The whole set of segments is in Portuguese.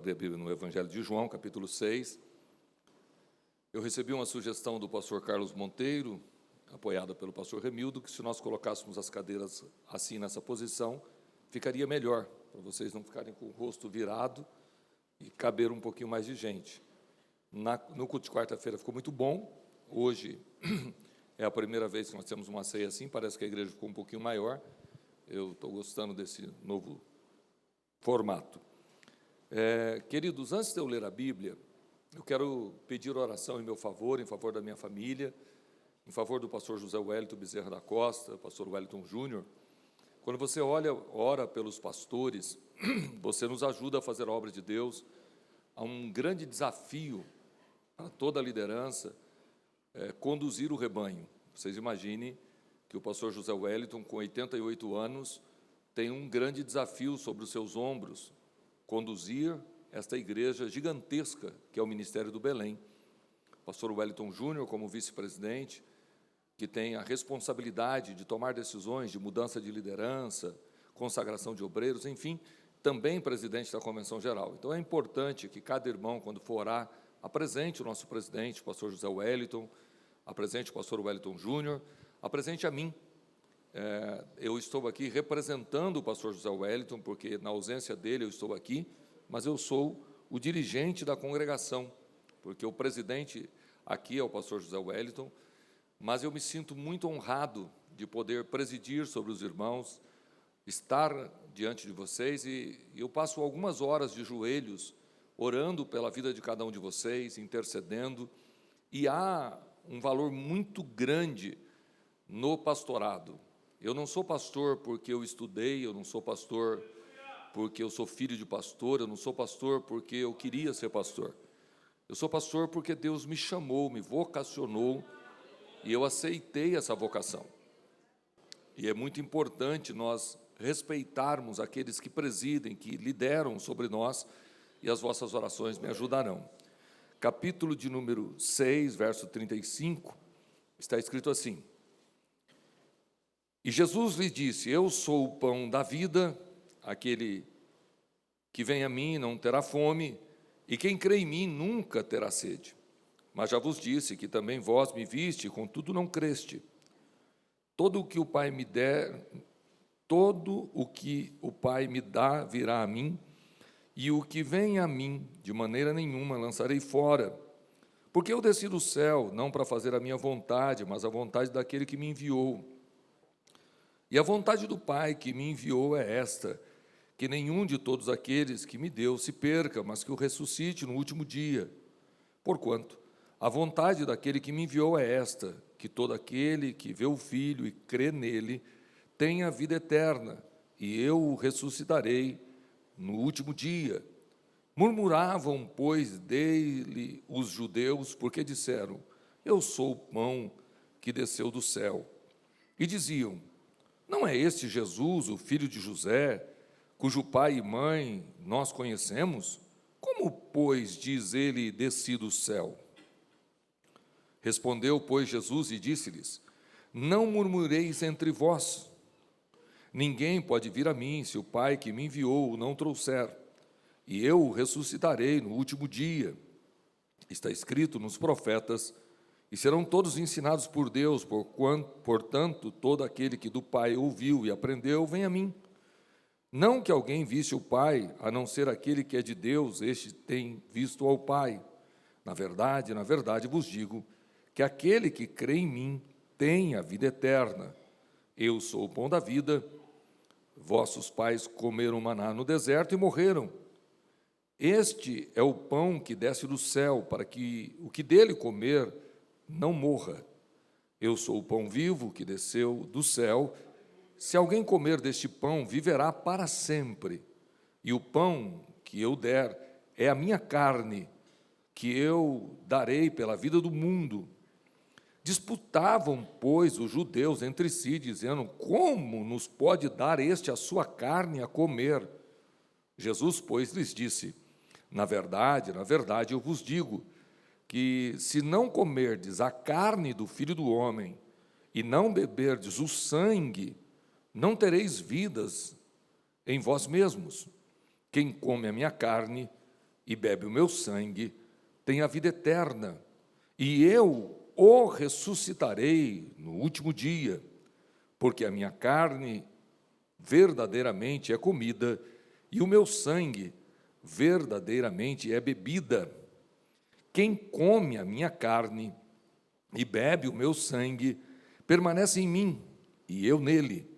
Abrir a Bíblia no Evangelho de João, capítulo 6. Eu recebi uma sugestão do pastor Carlos Monteiro, apoiada pelo pastor Remildo, que se nós colocássemos as cadeiras assim nessa posição, ficaria melhor, para vocês não ficarem com o rosto virado e caber um pouquinho mais de gente. No culto de quarta-feira ficou muito bom. Hoje é a primeira vez que nós temos uma ceia assim, parece que a igreja ficou um pouquinho maior. Eu estou gostando desse novo formato. Queridos, antes de eu ler a Bíblia, eu quero pedir oração em meu favor, em favor da minha família, em favor do pastor José Wellington Bezerra da Costa, pastor Wellington Júnior. Quando você ora pelos pastores, você nos ajuda a fazer a obra de Deus. Há um grande desafio para toda a liderança, conduzir o rebanho. Vocês imaginem que o pastor José Wellington, com 88 anos, tem um grande desafio sobre os seus ombros, conduzir esta igreja gigantesca, que é o Ministério do Belém. Pastor Wellington Júnior, como vice-presidente, que tem a responsabilidade de tomar decisões de mudança de liderança, consagração de obreiros, enfim, também presidente da Convenção Geral. Então, é importante que cada irmão, quando for orar, apresente o nosso presidente, o pastor José Wellington, apresente o pastor Wellington Júnior, apresente a mim. Eu estou aqui representando o pastor José Wellington, porque na ausência dele eu estou aqui, mas eu sou o dirigente da congregação, porque o presidente aqui é o pastor José Wellington, mas eu me sinto muito honrado de poder presidir sobre os irmãos, estar diante de vocês, e eu passo algumas horas de joelhos, orando pela vida de cada um de vocês, intercedendo, e há um valor muito grande no pastorado. Eu não sou pastor porque eu estudei, eu não sou pastor porque eu sou filho de pastor, eu não sou pastor porque eu queria ser pastor. Eu sou pastor porque Deus me chamou, me vocacionou, e eu aceitei essa vocação. E é muito importante nós respeitarmos aqueles que presidem, que lideram sobre nós, e as vossas orações me ajudarão. Capítulo de número 6, verso 35, está escrito assim: E Jesus lhe disse: Eu sou o pão da vida, aquele que vem a mim não terá fome, e quem crê em mim nunca terá sede. Mas já vos disse que também vós me viste, contudo não creste. Todo o que o Pai me der, todo o que o Pai me dá virá a mim, e o que vem a mim, de maneira nenhuma lançarei fora. Porque eu desci do céu, não para fazer a minha vontade, mas a vontade daquele que me enviou. E a vontade do Pai que me enviou é esta, que nenhum de todos aqueles que me deu se perca, mas que o ressuscite no último dia. Porquanto, a vontade daquele que me enviou é esta, que todo aquele que vê o Filho e crê nele tenha a vida eterna, e eu o ressuscitarei no último dia. Murmuravam, pois, dele os judeus, porque disseram: Eu sou o pão que desceu do céu. E diziam: Não é este Jesus, o filho de José, cujo pai e mãe nós conhecemos? Como, pois, diz ele, desci do céu? Respondeu, pois, Jesus e disse-lhes: Não murmureis entre vós. Ninguém pode vir a mim se o Pai que me enviou o não trouxer, e eu o ressuscitarei no último dia. Está escrito nos profetas: E serão todos ensinados por Deus, portanto, todo aquele que do Pai ouviu e aprendeu, vem a mim. Não que alguém visse o Pai, a não ser aquele que é de Deus, este tem visto ao Pai. Na verdade vos digo, que aquele que crê em mim tem a vida eterna. Eu sou o pão da vida. Vossos pais comeram maná no deserto e morreram. Este é o pão que desce do céu, para que o que dele comer não morra. Eu sou o pão vivo que desceu do céu. Se alguém comer deste pão, viverá para sempre. E o pão que eu der é a minha carne, que eu darei pela vida do mundo. Disputavam, pois, os judeus entre si, dizendo: Como nos pode dar este a sua carne a comer? Jesus, pois, lhes disse: Na verdade, eu vos digo, que se não comerdes a carne do Filho do Homem, e não beberdes o sangue, não tereis vidas em vós mesmos. Quem come a minha carne e bebe o meu sangue tem a vida eterna, e eu o ressuscitarei no último dia, porque a minha carne verdadeiramente é comida, e o meu sangue verdadeiramente é bebida. Quem come a minha carne e bebe o meu sangue, permanece em mim, e eu nele.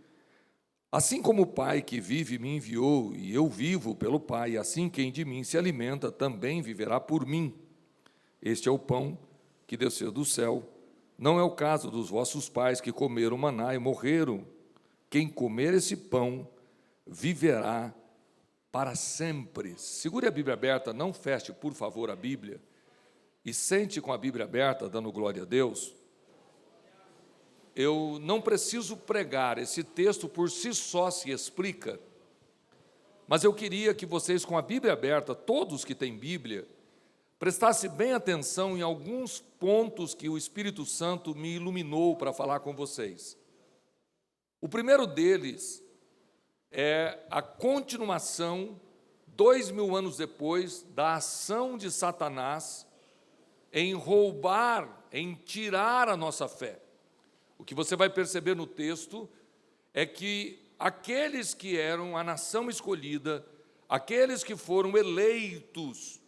Assim como o Pai que vive me enviou, e eu vivo pelo Pai, assim quem de mim se alimenta também viverá por mim. Este é o pão que desceu do céu. Não é o caso dos vossos pais que comeram maná e morreram. Quem comer esse pão viverá para sempre. Segure a Bíblia aberta, não feche, por favor, a Bíblia, e sente com a Bíblia aberta, dando glória a Deus. Eu não preciso pregar, esse texto por si só se explica, mas eu queria que vocês, com a Bíblia aberta, todos que têm Bíblia, prestassem bem atenção em alguns pontos que o Espírito Santo me iluminou para falar com vocês. O primeiro deles é a continuação, 2000 anos depois, da ação de Satanás em roubar, em tirar a nossa fé. O que você vai perceber no texto é que aqueles que eram a nação escolhida, aqueles que foram eleitos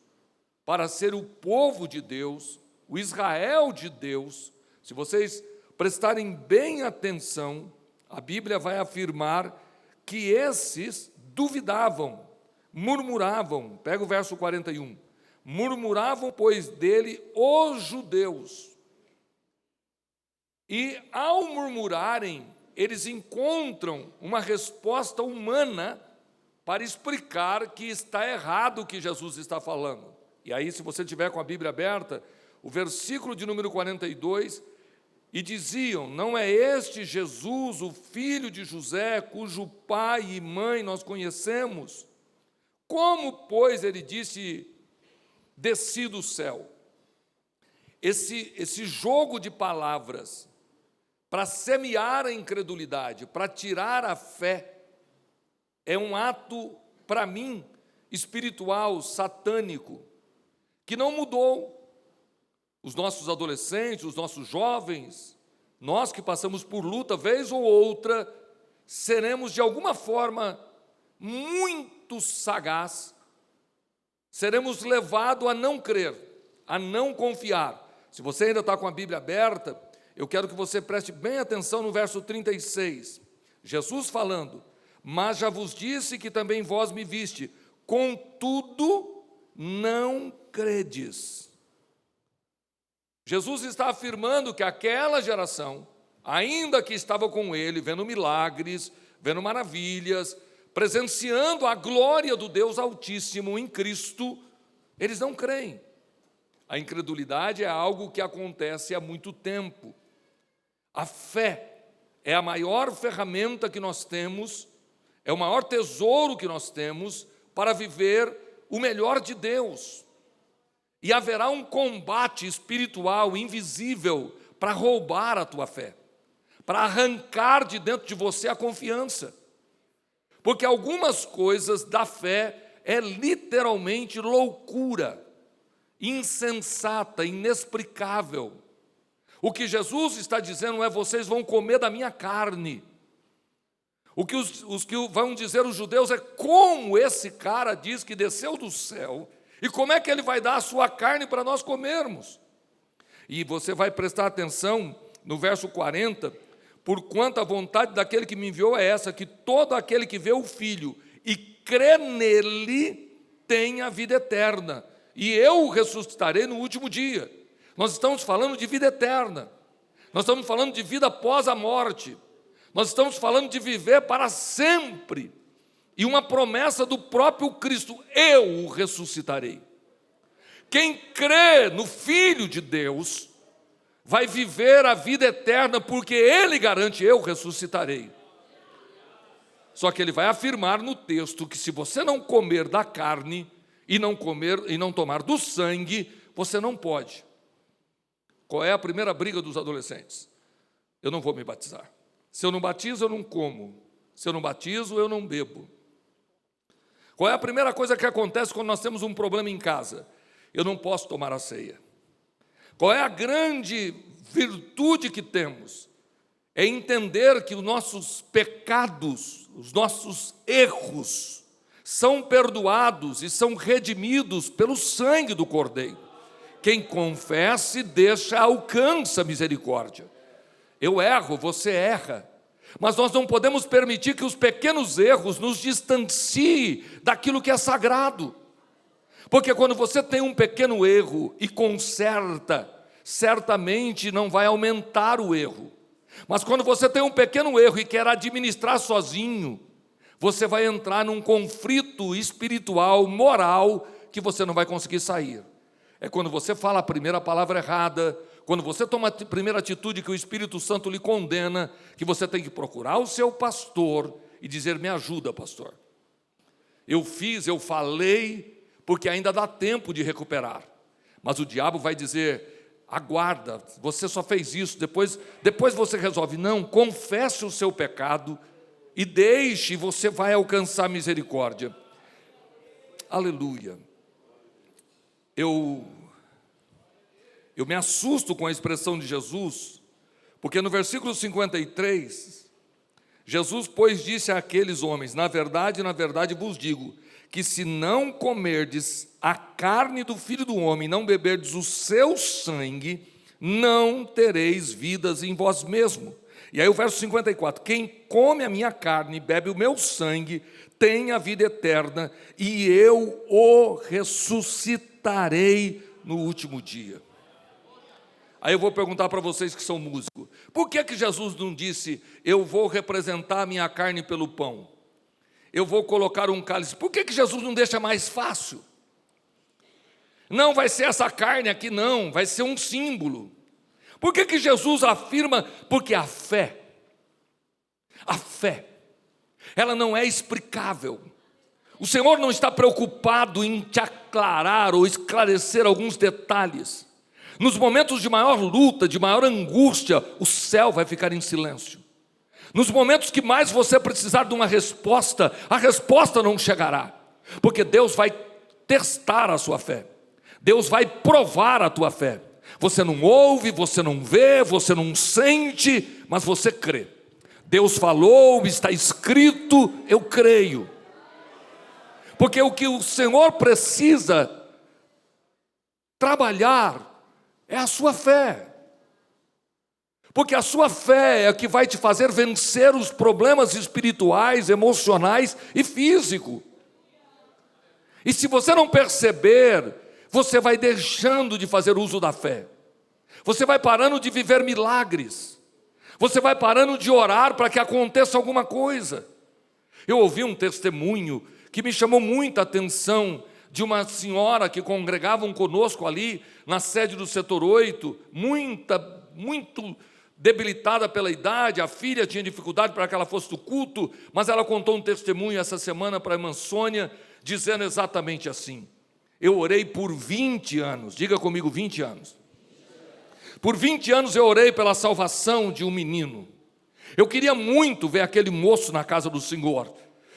para ser o povo de Deus, o Israel de Deus, se vocês prestarem bem atenção, a Bíblia vai afirmar que esses duvidavam, murmuravam, pega o verso 41, murmuravam, pois, dele os judeus. E, ao murmurarem, eles encontram uma resposta humana para explicar que está errado o que Jesus está falando. E aí, se você tiver com a Bíblia aberta, o versículo de número 42, e diziam, não é este Jesus, o filho de José, cujo pai e mãe nós conhecemos? Como, pois, ele disse, desci do céu? Esse jogo de palavras para semear a incredulidade, para tirar a fé, é um ato, para mim, espiritual, satânico, que não mudou. Os nossos adolescentes, os nossos jovens, nós que passamos por luta, vez ou outra, seremos de alguma forma muito sagaz, seremos levados a não crer, a não confiar. Se você ainda está com a Bíblia aberta, eu quero que você preste bem atenção no verso 36. Jesus falando, mas já vos disse que também vós me viste, contudo não credes. Jesus está afirmando que aquela geração, ainda que estava com ele, vendo milagres, vendo maravilhas, presenciando a glória do Deus Altíssimo em Cristo, eles não creem. A incredulidade é algo que acontece há muito tempo. A fé é a maior ferramenta que nós temos, é o maior tesouro que nós temos para viver o melhor de Deus. E haverá um combate espiritual invisível para roubar a tua fé, para arrancar de dentro de você a confiança. Porque algumas coisas da fé é literalmente loucura, insensata, inexplicável. O que Jesus está dizendo é, vocês vão comer da minha carne. O que os que vão dizer os judeus é, como esse cara diz que desceu do céu, e como é que ele vai dar a sua carne para nós comermos? E você vai prestar atenção no verso 40, porquanto a vontade daquele que me enviou é essa, que todo aquele que vê o Filho e crê nele tenha vida eterna, e eu o ressuscitarei no último dia. Nós estamos falando de vida eterna, nós estamos falando de vida após a morte, nós estamos falando de viver para sempre, e uma promessa do próprio Cristo, eu o ressuscitarei. Quem crê no Filho de Deus vai viver a vida eterna, porque Ele garante, eu ressuscitarei. Só que Ele vai afirmar no texto que se você não comer da carne e não tomar do sangue, você não pode. Qual é a primeira briga dos adolescentes? Eu não vou me batizar. Se eu não batizo, eu não como. Se eu não batizo, eu não bebo. Qual é a primeira coisa que acontece quando nós temos um problema em casa? Eu não posso tomar a ceia. Qual é a grande virtude que temos? É entender que os nossos pecados, os nossos erros, são perdoados e são redimidos pelo sangue do Cordeiro. Quem confessa e deixa, alcança a misericórdia. Eu erro, você erra. Mas nós não podemos permitir que os pequenos erros nos distanciem daquilo que é sagrado. Porque quando você tem um pequeno erro e conserta, certamente não vai aumentar o erro. Mas quando você tem um pequeno erro e quer administrar sozinho, você vai entrar num conflito espiritual, moral, que você não vai conseguir sair. É quando você fala a primeira palavra errada, quando você toma a primeira atitude que o Espírito Santo lhe condena, que você tem que procurar o seu pastor e dizer: me ajuda, pastor. Eu falei, porque ainda dá tempo de recuperar. Mas o diabo vai dizer: aguarda, você só fez isso, depois você resolve. Não, confesse o seu pecado e deixe, você vai alcançar misericórdia. Aleluia. Eu me assusto com a expressão de Jesus, porque no versículo 53, Jesus, pois, disse àqueles homens: na verdade vos digo, que se não comerdes a carne do Filho do Homem, não beberdes o seu sangue, não tereis vidas em vós mesmos. E aí o verso 54, quem come a minha carne e bebe o meu sangue, tem a vida eterna, e eu o ressuscitarei no último dia. Aí eu vou perguntar para vocês que são músicos, por que Jesus não disse: eu vou representar a minha carne pelo pão, eu vou colocar um cálice? Por que Jesus não deixa mais fácil? Não vai ser essa carne aqui, não, vai ser um símbolo. Por que Jesus afirma? Porque a fé, ela não é explicável. O Senhor não está preocupado em te aclarar ou esclarecer alguns detalhes. Nos momentos de maior luta, de maior angústia, o céu vai ficar em silêncio. Nos momentos que mais você precisar de uma resposta, a resposta não chegará, porque Deus vai testar a sua fé. Deus vai provar a tua fé. Você não ouve, você não vê, você não sente, mas você crê. Deus falou, está escrito, eu creio. Porque o que o Senhor precisa trabalhar é a sua fé. Porque a sua fé é a que vai te fazer vencer os problemas espirituais, emocionais e físicos. E se você não perceber, você vai deixando de fazer uso da fé. Você vai parando de viver milagres. Você vai parando de orar para que aconteça alguma coisa. Eu ouvi um testemunho que me chamou muita atenção, de uma senhora que congregavam conosco ali na sede do setor 8, muito debilitada pela idade. A filha tinha dificuldade para que ela fosse do culto, mas ela contou um testemunho essa semana para a irmã Sônia, dizendo exatamente assim: eu orei por 20 anos, diga comigo, 20 anos. Por 20 anos eu orei pela salvação de um menino. Eu queria muito ver aquele moço na casa do Senhor.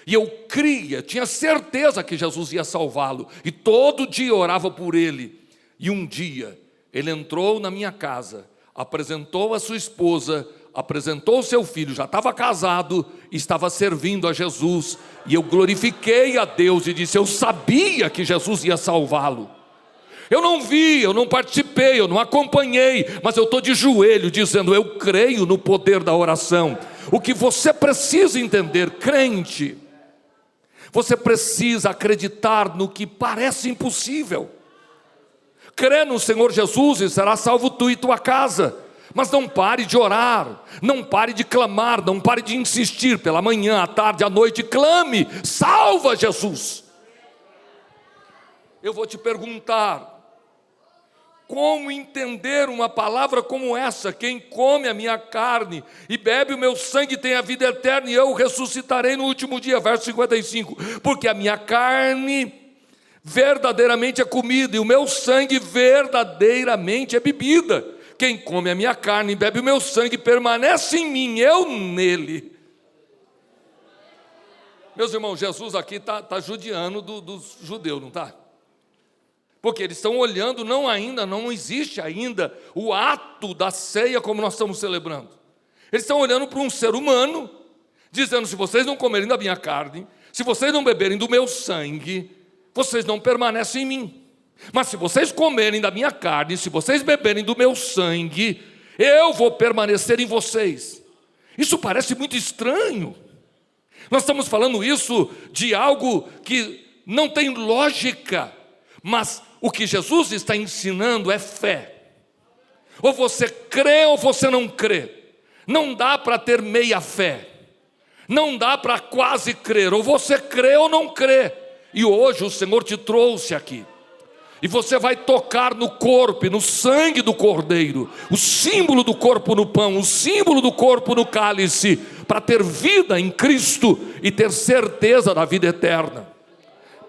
E eu cria, tinha certeza que Jesus ia salvá-lo. E todo dia eu orava por ele. E um dia, ele entrou na minha casa, apresentou a sua esposa, apresentou o seu filho, já estava casado, estava servindo a Jesus. E eu glorifiquei a Deus e disse: eu sabia que Jesus ia salvá-lo. Eu não vi, eu não participei, eu não acompanhei, mas eu estou de joelho dizendo: eu creio no poder da oração. O que você precisa entender, crente, você precisa acreditar no que parece impossível. Crê no Senhor Jesus e será salvo tu e tua casa. Mas não pare de orar, não pare de clamar, não pare de insistir. Pela manhã, à tarde, à noite, clame: salva Jesus. Eu vou te perguntar: como entender uma palavra como essa? Quem come a minha carne e bebe o meu sangue tem a vida eterna, e eu o ressuscitarei no último dia. Verso 55, porque a minha carne verdadeiramente é comida e o meu sangue verdadeiramente é bebida. Quem come a minha carne e bebe o meu sangue permanece em mim, eu nele. Meus irmãos, Jesus aqui está judiando dos judeus, não está? Porque eles estão olhando, não existe ainda o ato da ceia como nós estamos celebrando. Eles estão olhando para um ser humano, dizendo: se vocês não comerem da minha carne, se vocês não beberem do meu sangue, vocês não permanecem em mim. Mas se vocês comerem da minha carne, se vocês beberem do meu sangue, eu vou permanecer em vocês. Isso parece muito estranho. Nós estamos falando isso de algo que não tem lógica, mas o que Jesus está ensinando é fé. Ou você crê ou você não crê. Não dá para ter meia fé. Não dá para quase crer. Ou você crê ou não crê. E hoje o Senhor te trouxe aqui. E você vai tocar no corpo e no sangue do Cordeiro, o símbolo do corpo no pão, o símbolo do corpo no cálice, para ter vida em Cristo e ter certeza da vida eterna.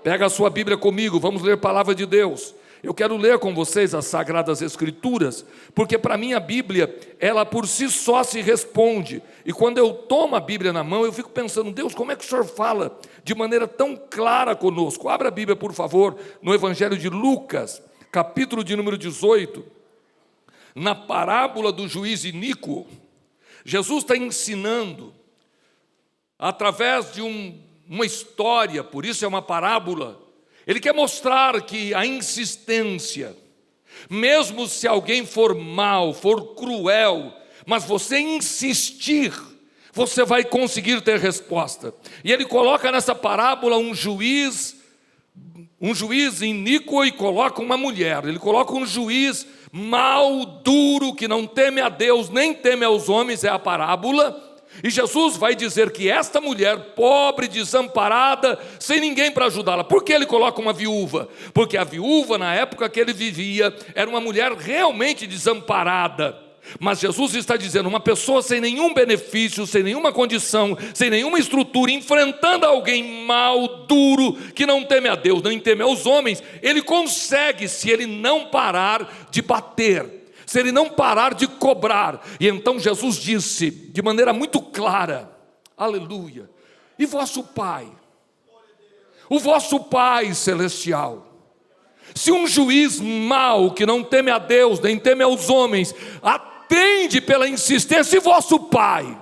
Pega a sua Bíblia comigo, vamos ler a palavra de Deus. Eu quero ler com vocês as Sagradas Escrituras, porque para mim a Bíblia, ela por si só se responde. E quando eu tomo a Bíblia na mão, eu fico pensando: Deus, como é que o Senhor fala de maneira tão clara conosco? Abra a Bíblia, por favor, no Evangelho de Lucas, capítulo de número 18. Na parábola do juiz iníquo, Jesus está ensinando, através de uma história, por isso é uma parábola. Ele quer mostrar que a insistência, mesmo se alguém for mau, for cruel, mas você insistir, você vai conseguir ter resposta. E ele coloca nessa parábola um juiz iníquo e coloca uma mulher. Ele coloca um juiz mau, duro, que não teme a Deus, nem teme aos homens, é a parábola. E Jesus vai dizer que esta mulher, pobre, desamparada, sem ninguém para ajudá-la. Por que ele coloca uma viúva? Porque a viúva, na época que ele vivia, era uma mulher realmente desamparada. Mas Jesus está dizendo: uma pessoa sem nenhum benefício, sem nenhuma condição, sem nenhuma estrutura, enfrentando alguém mau, duro, que não teme a Deus, nem teme aos homens, ele consegue, se ele não parar de bater, se ele não parar de cobrar. E então Jesus disse de maneira muito clara: aleluia, e vosso Pai, o vosso Pai celestial, se um juiz mau, que não teme a Deus, nem teme aos homens, atende pela insistência, e vosso Pai,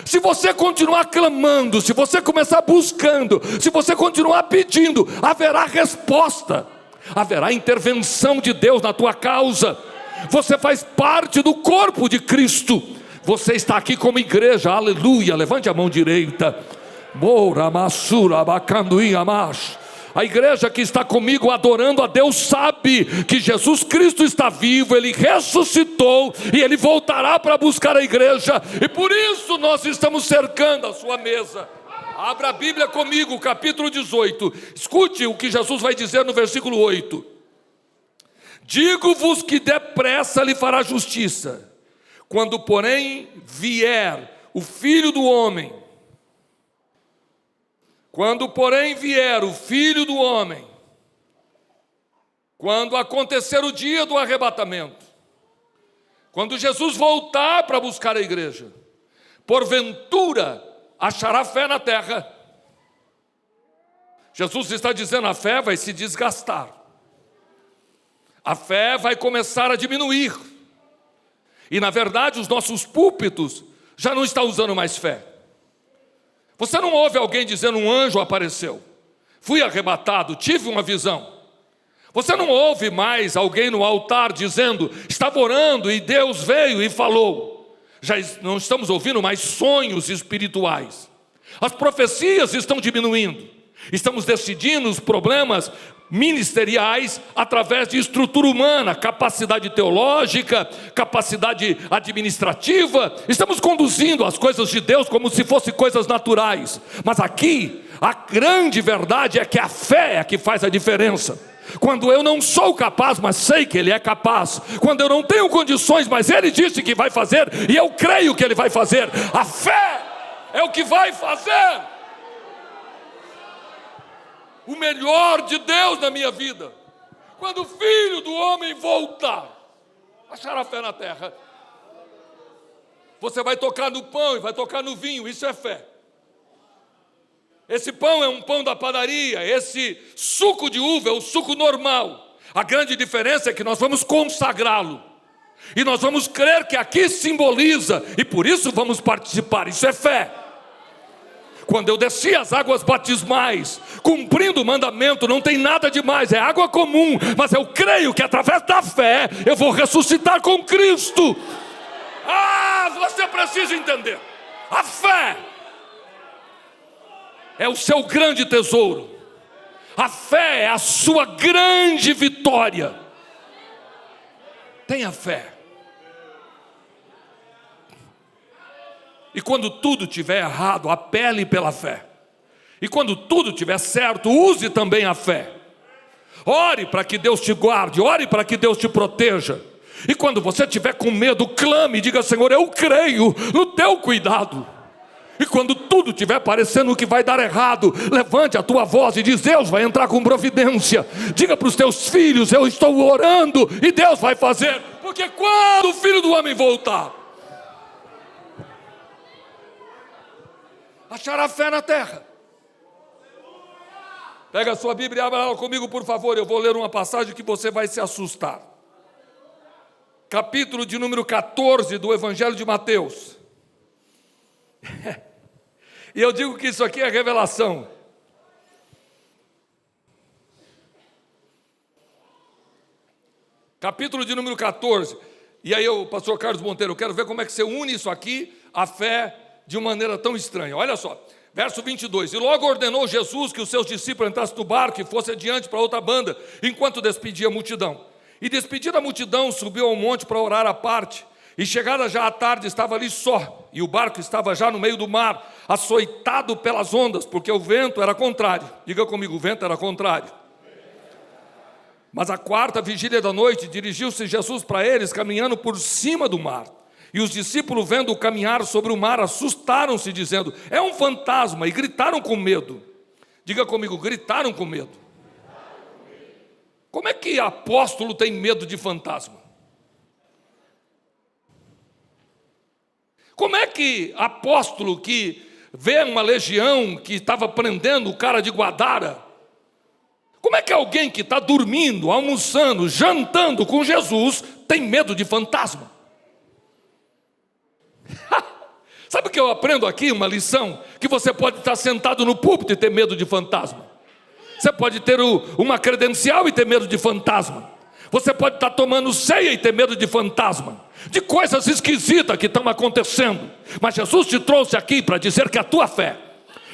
se você continuar clamando, se você começar buscando, se você continuar pedindo, haverá resposta, haverá intervenção de Deus na tua causa. Você faz parte do corpo de Cristo. Você está aqui como igreja, aleluia. Levante a mão direita. A igreja que está comigo adorando a Deus sabe que Jesus Cristo está vivo, Ele ressuscitou e Ele voltará para buscar a igreja. E por isso nós estamos cercando a sua mesa. Abra a Bíblia comigo, capítulo 18. Escute o que Jesus vai dizer no versículo 8. Digo-vos que depressa lhe fará justiça, quando porém vier o Filho do Homem. Quando porém vier o Filho do Homem, quando acontecer o dia do arrebatamento, quando Jesus voltar para buscar a igreja, porventura achará fé na terra. Jesus está dizendo: a fé vai se desgastar. A fé vai começar a diminuir. E na verdade os nossos púlpitos já não estão usando mais fé. Você não ouve alguém dizendo: um anjo apareceu, fui arrebatado, tive uma visão. Você não ouve mais alguém no altar dizendo: estava orando e Deus veio e falou. Já não estamos ouvindo mais sonhos espirituais. As profecias estão diminuindo. Estamos decidindo os problemas ministeriais através de estrutura humana, capacidade teológica, capacidade administrativa. Estamos conduzindo as coisas de Deus como se fossem coisas naturais. Mas aqui, a grande verdade é que a fé é que faz a diferença. Quando eu não sou capaz, mas sei que Ele é capaz. Quando eu não tenho condições, mas Ele disse que vai fazer, e eu creio que Ele vai fazer. A fé é o que vai fazer o melhor de Deus na minha vida. Quando o Filho do Homem voltar, achará fé na terra. Você vai tocar no pão e vai tocar no vinho, isso é fé. Esse pão é um pão da padaria, esse suco de uva é o suco normal. A grande diferença é que nós vamos consagrá-lo. E nós vamos crer que aqui simboliza, e por isso vamos participar. Isso é fé. Quando eu desci as águas batismais, cumprindo o mandamento, não tem nada demais, é água comum, mas eu creio que através da fé eu vou ressuscitar com Cristo. Você precisa entender. A fé é o seu grande tesouro. A fé é a sua grande vitória. Tenha fé. E quando tudo estiver errado, apele pela fé. E quando tudo estiver certo, use também a fé. Ore para que Deus te guarde, ore para que Deus te proteja. E quando você estiver com medo, clame e diga: Senhor, eu creio no teu cuidado. E quando tudo estiver parecendo que vai dar errado, levante a tua voz e diz: Deus vai entrar com providência. Diga para os teus filhos: eu estou orando e Deus vai fazer. Porque quando o Filho do Homem voltar, achará fé na terra. Pega a sua Bíblia e abra ela comigo, por favor. Eu vou ler uma passagem que você vai se assustar. Capítulo de número 14 do Evangelho de Mateus. E eu digo que isso aqui é revelação. Capítulo de número 14. E aí, pastor Carlos Monteiro, eu quero ver como é que você une isso aqui, a fé, de uma maneira tão estranha. Olha só, verso 22. E logo ordenou Jesus que os seus discípulos entrassem no barco e fossem adiante para outra banda, enquanto despedia a multidão. E despedida a multidão, subiu ao monte para orar à parte. E chegada já à tarde, estava ali só, e o barco estava já no meio do mar, açoitado pelas ondas, porque o vento era contrário. Diga comigo: o vento era contrário. Mas à quarta vigília da noite, dirigiu-se Jesus para eles, caminhando por cima do mar. E os discípulos, vendo-o caminhar sobre o mar, assustaram-se, dizendo: é um fantasma, e gritaram com medo. Diga comigo: gritaram com medo. Como é que apóstolo tem medo de fantasma? Como é que apóstolo que vê uma legião que estava prendendo o cara de Guadara, como é que alguém que está dormindo, almoçando, jantando com Jesus tem medo de fantasma? Sabe o que eu aprendo aqui? Uma lição, que você pode estar sentado no púlpito e ter medo de fantasma. Você pode ter uma credencial e ter medo de fantasma. Você pode estar tomando ceia e ter medo de fantasma, de coisas esquisitas que estão acontecendo. Mas Jesus te trouxe aqui para dizer que a tua fé,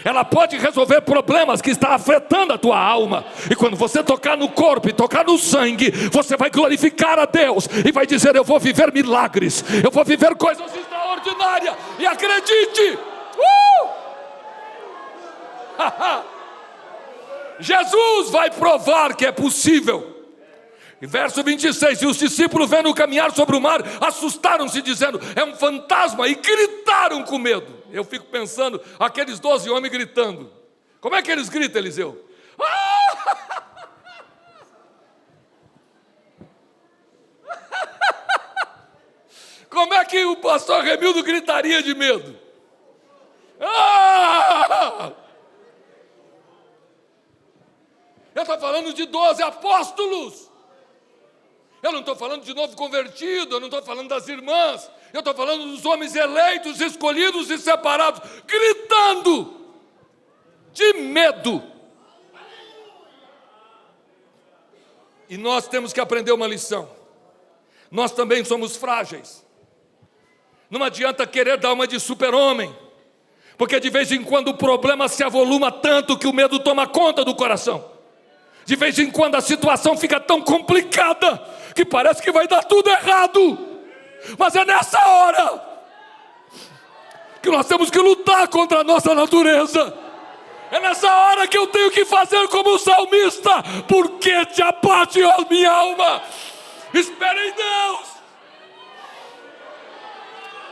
ela pode resolver problemas que estão afetando a tua alma. E quando você tocar no corpo e tocar no sangue, você vai glorificar a Deus e vai dizer: eu vou viver milagres, eu vou viver coisas extraordinárias. E acredite, Jesus vai provar que é possível. Verso 26, e os discípulos, vendo-o caminhar sobre o mar, assustaram-se, dizendo: é um fantasma, e gritaram com medo. Eu fico pensando, aqueles 12 homens gritando. Como é que eles gritam, Eliseu? Como é que o pastor Remildo gritaria de medo? Eu estou falando de 12 apóstolos. Eu não estou falando de novo convertido, eu não estou falando das irmãs, eu estou falando dos homens eleitos, escolhidos e separados, gritando de medo. E nós temos que aprender uma lição. Nós também somos frágeis. Não adianta querer dar uma de super-homem, porque de vez em quando o problema se avoluma tanto que o medo toma conta do coração. De vez em quando a situação fica tão complicada que parece que vai dar tudo errado. Mas é nessa hora que nós temos que lutar contra a nossa natureza. É nessa hora que eu tenho que fazer como o salmista: porque te abate a minha alma? Espere em Deus.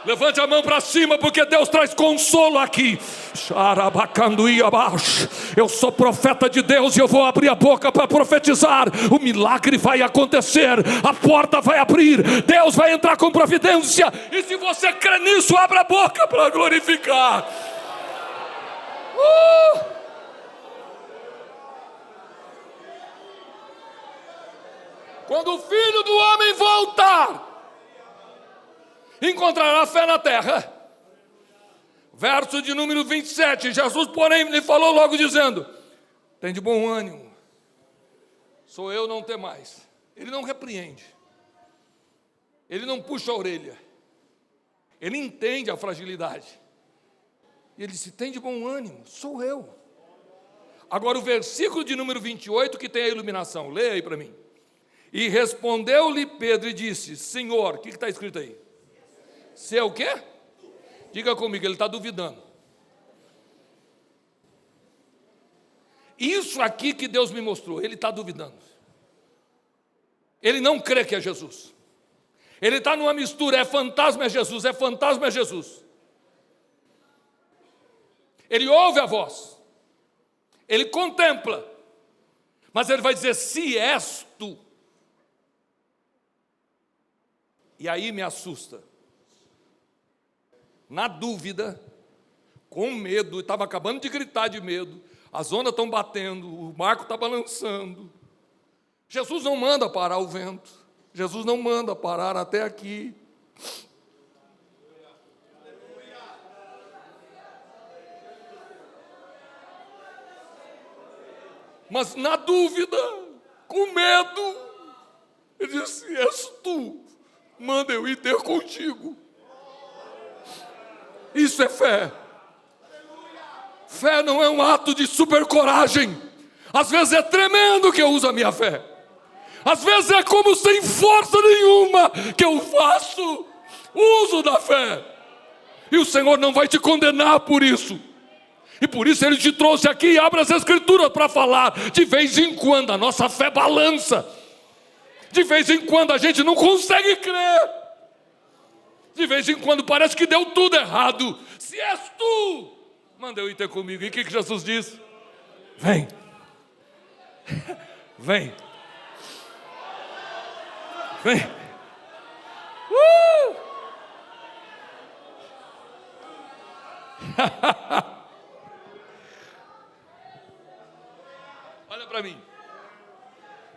Levante a mão para cima, porque Deus traz consolo aqui. Eu sou profeta de Deus e eu vou abrir a boca para profetizar. O milagre vai acontecer, a porta vai abrir, Deus vai entrar com providência. E se você crê nisso, abra a boca para glorificar. Quando o Filho do Homem voltar, encontrará fé na terra. Verso de número 27, Jesus, porém, lhe falou logo dizendo: tem de bom ânimo, sou eu, não temais. Ele não repreende, ele não puxa a orelha, ele entende a fragilidade. E ele disse: tem de bom ânimo, sou eu. Agora o versículo de número 28 que tem a iluminação, leia aí para mim. E respondeu-lhe Pedro e disse: Senhor, o que está escrito aí? Se é o quê? Diga comigo, ele está duvidando. Isso aqui que Deus me mostrou, ele está duvidando. Ele não crê que é Jesus. Ele está numa mistura, é fantasma, é Jesus, é fantasma, é Jesus. Ele ouve a voz, ele contempla, mas ele vai dizer: se és tu. E aí me assusta. Na dúvida, com medo, estava acabando de gritar de medo, as ondas estão batendo, o barco está balançando. Jesus não manda parar o vento, Jesus não manda parar até aqui. Mas na dúvida, com medo, ele disse: és tu, manda eu ir ter contigo. Isso é fé. Fé não é um ato de supercoragem. Às vezes é tremendo que eu uso a minha fé. Às vezes é como sem força nenhuma que eu faço uso da fé. E o Senhor não vai te condenar por isso. E por isso Ele te trouxe aqui e abre as Escrituras para falar. De vez em quando a nossa fé balança. De vez em quando a gente não consegue crer. De vez em quando parece que deu tudo errado. Se és tu, manda eu ir ter comigo. E o que Jesus diz? Vem. Vem. Vem. Olha para mim.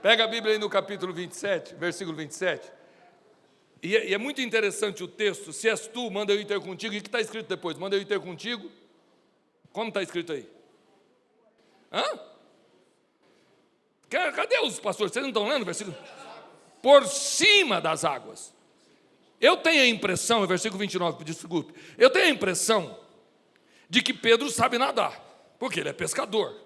Pega a Bíblia aí no capítulo 27, versículo 27. E é muito interessante o texto. Se és tu, manda eu ir ter contigo. E o que está escrito depois? Manda eu ir ter contigo. Como está escrito aí? Hã? Cadê os pastores? Vocês não estão lendo o versículo? Por cima das águas. Eu tenho a impressão, o versículo 29, desculpe. Eu tenho a impressão de que Pedro sabe nadar. Porque ele é pescador.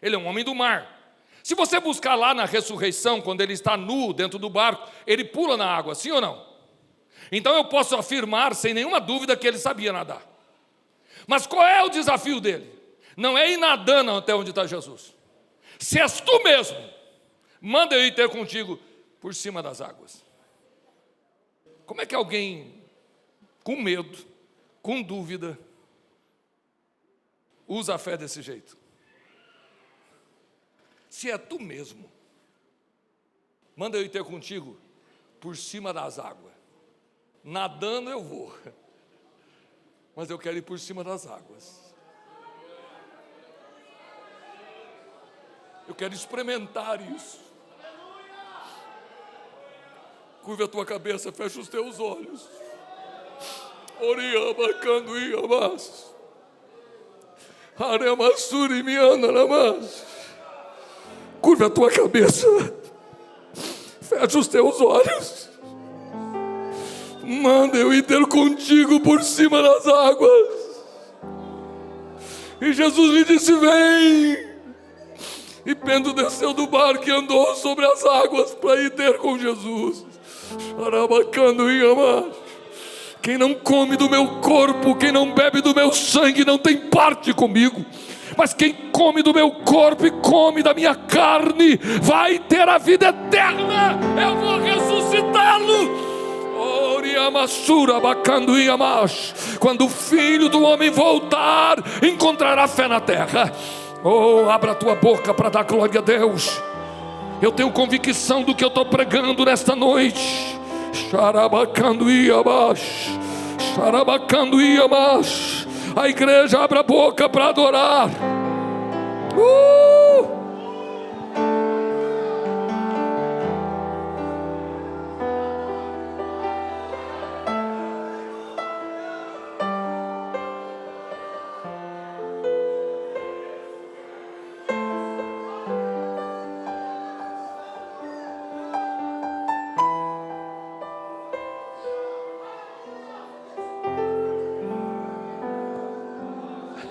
Ele é um homem do mar. Se você buscar lá na ressurreição, quando ele está nu dentro do barco, ele pula na água, sim ou não? Então eu posso afirmar sem nenhuma dúvida que ele sabia nadar. Mas qual é o desafio dele? Não é ir nadando até onde está Jesus. Se és tu mesmo, manda eu ir ter contigo por cima das águas. Como é que alguém com medo, com dúvida, usa a fé desse jeito? Se é tu mesmo, manda eu ir ter contigo por cima das águas. Nadando eu vou, mas eu quero ir por cima das águas. Eu quero experimentar isso. Curva a tua cabeça, fecha os teus olhos. Oriama, canduiamas. Aramassuri, mianaramas. Curva a tua cabeça, fecha os teus olhos, manda eu ir ter contigo por cima das águas. E Jesus lhe disse: vem. E Pedro desceu do barco e andou sobre as águas para ir ter com Jesus. Quem não come do meu corpo, quem não bebe do meu sangue, não tem parte comigo. Mas quem come do meu corpo e come da minha carne vai ter a vida eterna. Eu vou ressuscitá-lo. Quando o Filho do Homem voltar, encontrará fé na terra. Oh, abra a tua boca para dar glória a Deus. Eu tenho convicção do que eu estou pregando nesta noite. A igreja abre a boca para adorar.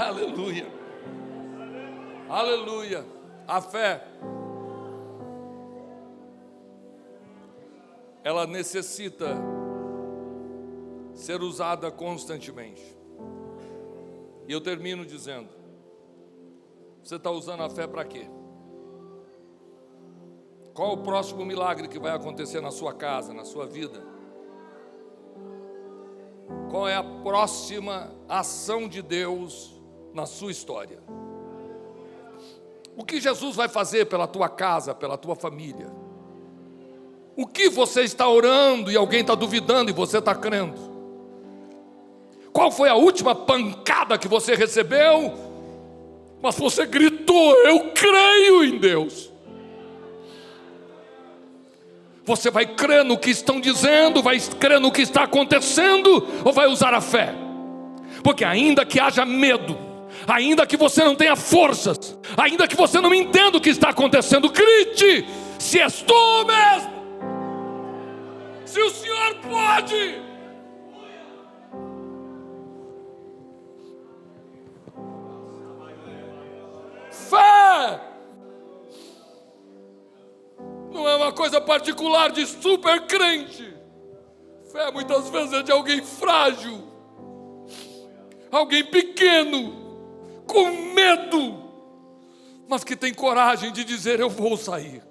Aleluia. Aleluia. A fé, ela necessita ser usada constantemente. E eu termino dizendo: você está usando a fé para quê? Qual o próximo milagre que vai acontecer na sua casa, na sua vida? Qual é a próxima ação de Deus na sua história? O que Jesus vai fazer pela tua casa, pela tua família? O que você está orando e alguém está duvidando e você está crendo? Qual foi a última pancada que você recebeu, mas você gritou: eu creio em Deus? Você vai crer no que estão dizendo, vai crer no que está acontecendo, ou vai usar a fé? Porque ainda que haja medo, ainda que você não tenha forças, ainda que você não entenda o que está acontecendo, grite: se és tu mesmo, se o Senhor pode. Fé não é uma coisa particular de super crente. Fé muitas vezes é de alguém frágil, alguém pequeno, com medo, mas que tem coragem de dizer: eu vou sair,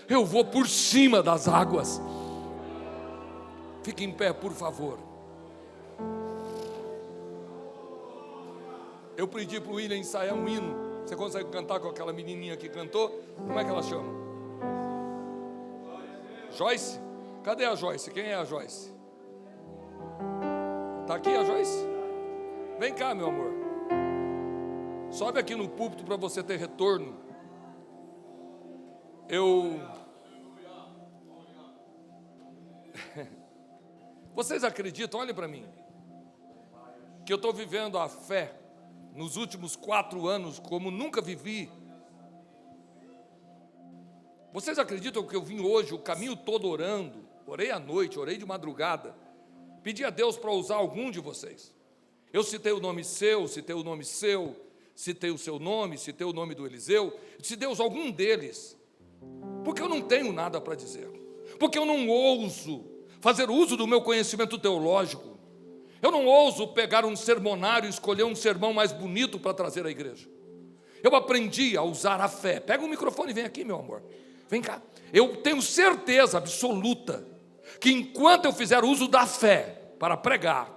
eu vou por cima das águas. Fique em pé, por favor. Eu pedi para o William ensaiar um hino. Você consegue cantar com aquela menininha que cantou? Como é que ela chama? Joyce? Cadê a Joyce? Quem é a Joyce? Está aqui a Joyce? Vem cá, meu amor. Sobe aqui no púlpito para você ter retorno. Vocês acreditam, olhem para mim, que eu estou vivendo a fé nos últimos 4 anos como nunca vivi? Vocês acreditam que eu vim hoje o caminho todo orando? Orei à noite, orei de madrugada, pedi a Deus para usar algum de vocês. Eu citei o nome seu, citei o nome seu, citei o seu nome, citei o nome do Eliseu. Se Deus, algum deles, porque eu não tenho nada para dizer, porque eu não ouso fazer uso do meu conhecimento teológico. Eu não ouso pegar um sermonário e escolher um sermão mais bonito para trazer à igreja. Eu aprendi a usar a fé. Pega o microfone e vem aqui, meu amor. Vem cá. Eu tenho certeza absoluta que enquanto eu fizer uso da fé para pregar,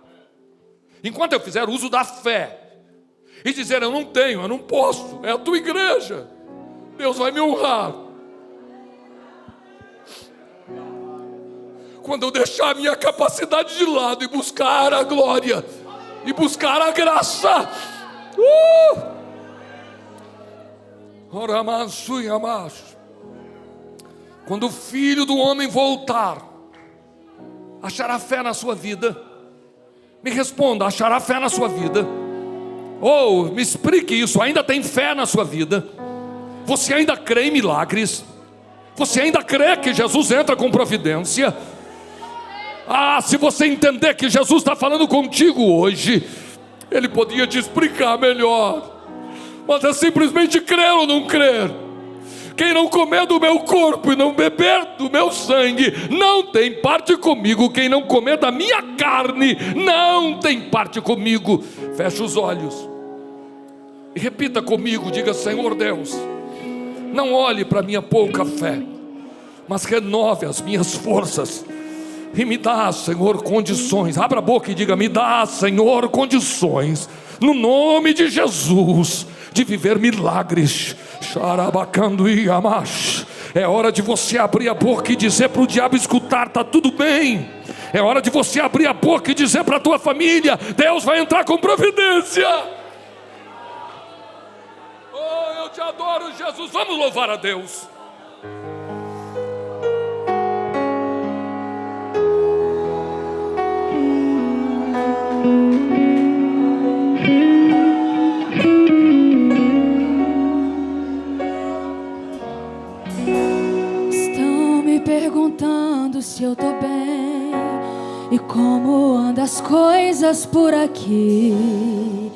enquanto eu fizer uso da fé e dizer: eu não tenho, eu não posso, é a tua igreja, Deus vai me honrar. Quando eu deixar a minha capacidade de lado e buscar a glória, e buscar a graça, quando o Filho do Homem voltar, achará fé na sua vida? Me responda: achará fé na sua vida? Ou me explique isso, ainda tem fé na sua vida? Você ainda crê em milagres? Você ainda crê que Jesus entra com providência? Se você entender que Jesus está falando contigo hoje, Ele podia te explicar melhor, mas é simplesmente crer ou não crer. Quem não comer do meu corpo e não beber do meu sangue, não tem parte comigo. Quem não comer da minha carne, não tem parte comigo. Feche os olhos e repita comigo, diga: Senhor Deus, não olhe para a minha pouca fé, mas renove as minhas forças. E me dá, Senhor, condições. Abra a boca e diga: me dá, Senhor, condições, no nome de Jesus, de viver milagres. É hora de você abrir a boca e dizer para o diabo escutar: está tudo bem. É hora de você abrir a boca e dizer para a tua família: Deus vai entrar com providência. Oh, eu te adoro, Jesus. Vamos louvar a Deus. Estão me perguntando se eu tô bem, E como andam as coisas por aqui?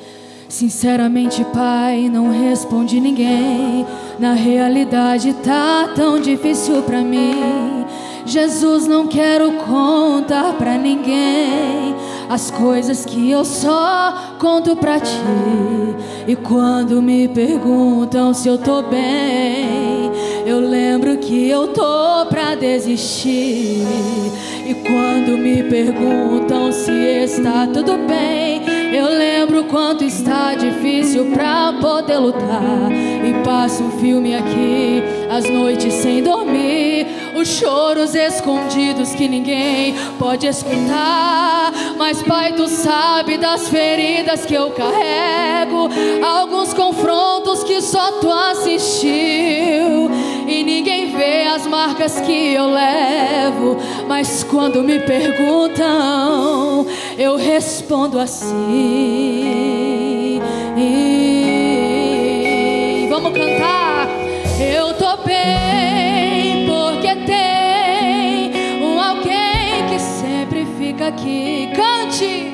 Sinceramente, Pai, não responde ninguém. Na realidade tá tão difícil pra mim. Jesus, não quero contar pra ninguém as coisas que eu só conto pra ti. E quando me perguntam se eu tô bem, eu lembro que eu tô pra desistir. E quando me perguntam se está tudo bem, eu lembro quanto está difícil pra poder lutar. E passo um filme aqui, as noites sem dormir, os choros escondidos que ninguém pode escutar. Mas Pai, Tu sabe das feridas que eu carrego, alguns confrontos que só Tu assistiu, e ninguém vê as marcas que eu levo. Mas quando me perguntam, eu respondo assim. Vamos cantar. Eu tô bem porque tem um alguém que sempre fica aqui. Cante.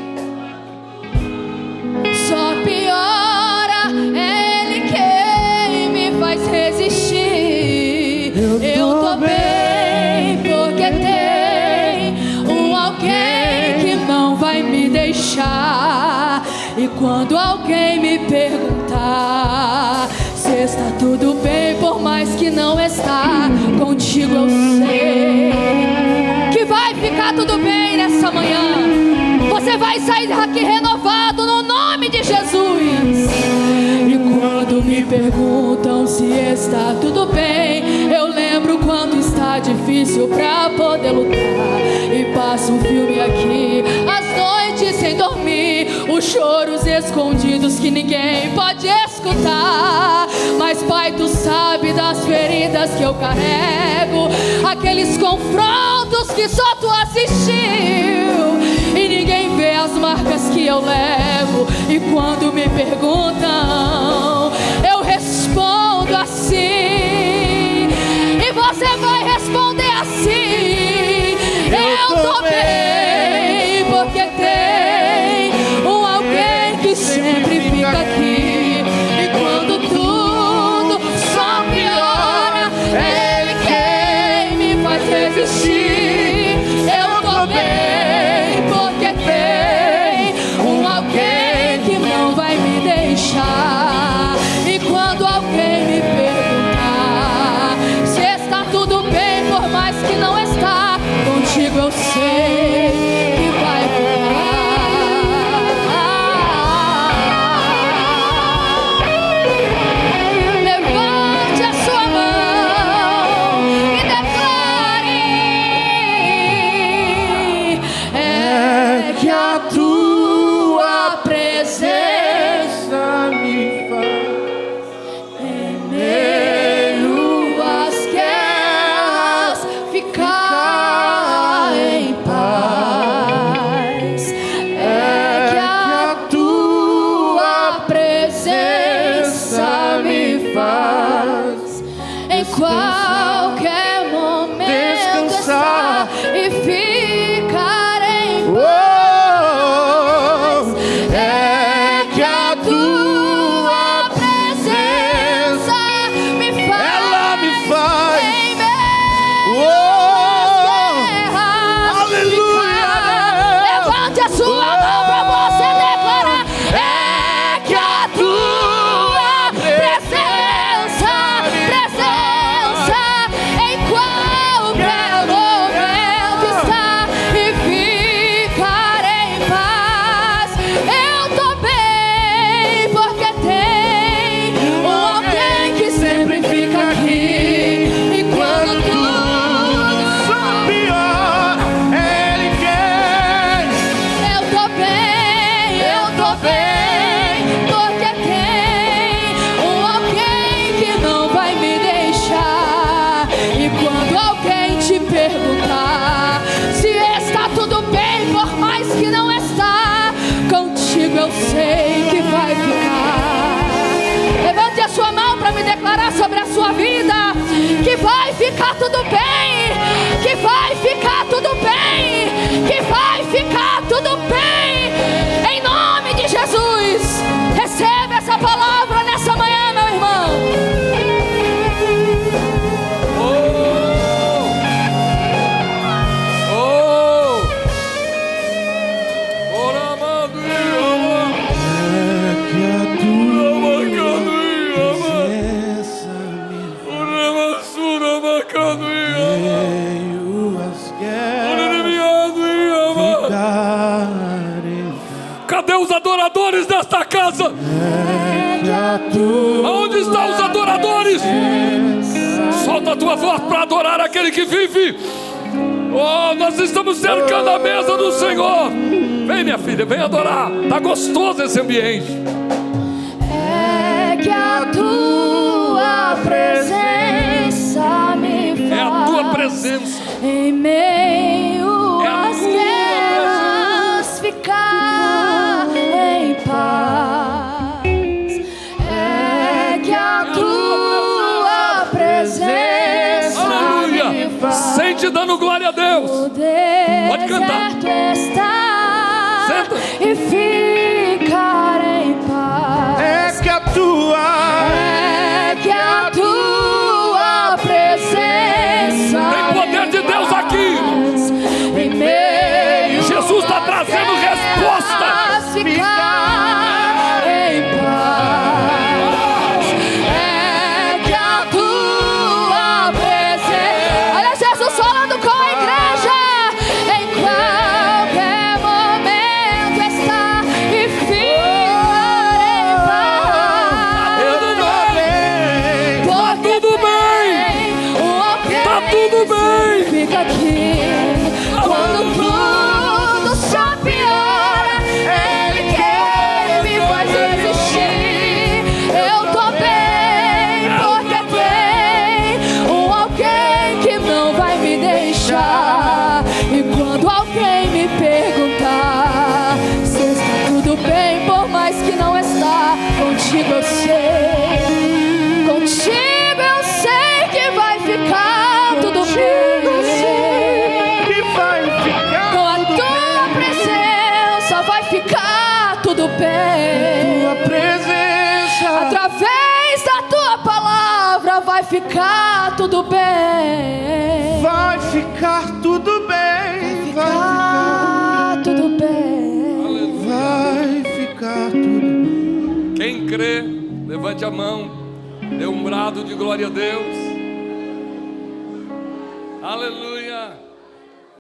Só piora, é Ele quem me faz resistir. Eu tô bem porque tem um alguém que não vai me deixar. E quando alguém me perguntar se está tudo bem, por mais que não está, contigo eu sei que vai ficar tudo bem nessa manhã. Você vai sair daqui renovado no nome de Jesus. E quando me perguntam se está tudo bem, eu lembro quando está difícil pra poder lutar. E passo um filme aqui, as noites sem dormir, os choros escondidos que ninguém pode escutar. Mas Pai, Tu sabe das feridas que eu carrego, aqueles confrontos que só Tu assistiu, e ninguém vê as marcas que eu levo. E quando me perguntam, eu respondo assim. E você vai responder assim: eu tô bem porque tem um alguém que sempre fica aqui. E quando tudo só piora, é Ele quem me faz resistir. Eu tô bem porque tem um alguém que não vai me deixar. E quando alguém me perguntar se está tudo bem, por mais que não está, contigo eu sei que vai ficar. Levante a sua mão e declare: é que a Tua presença me faz em meio às guerras ficar em paz. É que a Tua presença me faz em qualquer momento estar e ficar em paz. É que a Tua presença me faz, ela me faz em meio às guerras. Aleluia! Levante a sua mão pra você declarar: é que a Tua presença em qualquer momento está e ficar em paz. Eu tô bem porque tem um alguém que sempre fica aqui. E quando tudo só piora, Ele quer. Eu tô bem porque tem um alguém que não vai me deixar. E quando alguém te perguntar se está tudo bem, por mais que não está, contigo eu sei que vai ficar. Levante a sua mão para me declarar sobre a sua vida que vai ficar tudo bem, que vai ficar tudo bem, que vai ficar Cadê os adoradores desta casa? Aonde estão os adoradores? Solta a tua voz para adorar aquele que vive. Oh, nós estamos cercando a mesa do Senhor. Vem, minha filha, vem adorar. Está gostoso esse ambiente. É que a tua presença me faz. É a tua presença. Em meio às guerras ficar em paz. É que a tua presença, aleluia, me faz. Sente dando glória a Deus. Pode cantar. Senta. E ficar em paz. É que a tua presença. Tem poder de Deus aqui. Em meio Jesus está trazendo resposta. Ficar em paz. É que a tua presença. Olha Jesus falando com a igreja. Em qualquer momento está e ficar em paz. Tá tudo bem. Tá tudo bem. Fica aqui. Quando tudo se apiora, Ele quer me faz resistir. Eu tô bem porque tem um alguém que não vai me deixar. E quando alguém me perguntar se está tudo bem, por mais que não está, contigo eu sei. Contigo eu sei que vai ficar tudo bem. Com a tua presença vai ficar tudo bem. Tua presença. Através da tua palavra vai ficar tudo bem. Vai ficar tudo bem. Ficar tudo bem. Vai ficar tudo bem. Quem crê, levante a mão. Dê um brado de glória a Deus. Aleluia.